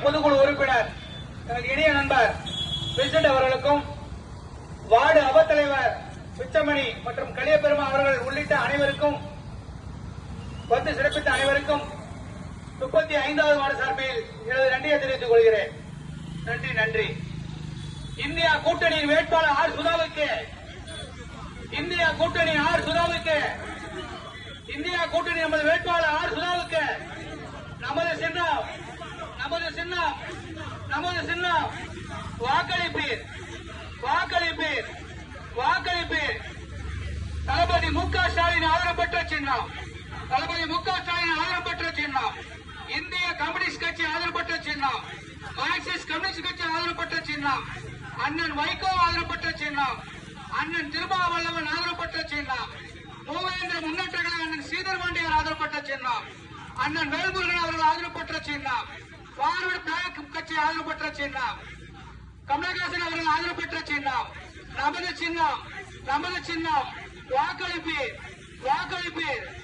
பொதுக்குழு உறுப்பினர் இனிய நண்பர் வின்சென்ட் அவர்களுக்கும், வார்டு அவைத்தலைவர் பிச்சமணி மற்றும் கலியபெருமா அவர்கள் உள்ளிட்ட அனைவருக்கும், வந்து சிறப்பித்த அனைவருக்கும் 35வது வார்டு சார்பில் எனது நன்றியை தெரிவித்துக் கொள்கிறேன். நன்றி நன்றி. இந்தியா கூட்டணியின் வேட்பாளர் ஆர் சுதாவுக்கு, இந்தியா கூட்டணி ஆர் சுதாவுக்கு, இந்தியா கூட்டணி நமது வேட்பாளர் ஆர் சுதாவுக்கு, நமது சின்னம், நமது சின்னம், நமது சின்னம் வாக்களிப்பீர், வாக்களிப்பீர், வாக்களிப்பீர். தளபதி மு.க. ஸ்டாலின் ஆதரவு பெற்ற சின்னம், தளபதி மு.க. ஸ்டாலின் ஆதரவு பெற்ற சின்னம், இந்திய கம்யூனிஸ்ட் கட்சி ஆதரவு பெற்ற சின்னம், மார்க்சிஸ்ட் கம்யூனிஸ்ட் கட்சி ஆதரவு பெற்ற சின்னம், அண்ணன் வைகோ ஆதரவு பெற்ற சின்னம், அண்ணன் திருமாவளவன் ஆதரவு பெற்ற சின்னம், மூவேந்திர முன்னேற்ற கழக அண்ணன் சீதர்பாண்டியார் ஆதரவு பெற்ற சின்னம், அண்ணன் வேல்முருகன் அவர்கள் ஆதரவு பெற்ற சின்னம், பார்வர்டு பிளாக் கட்சி ஆதரவு பெற்ற சின்னம், கமலஹாசன் அவர்கள் ஆதரவு பெற்ற சின்னம், நமது சின்னம், நமது சின்னம் வாக்களிப்பீர், வாக்களிப்பீர்.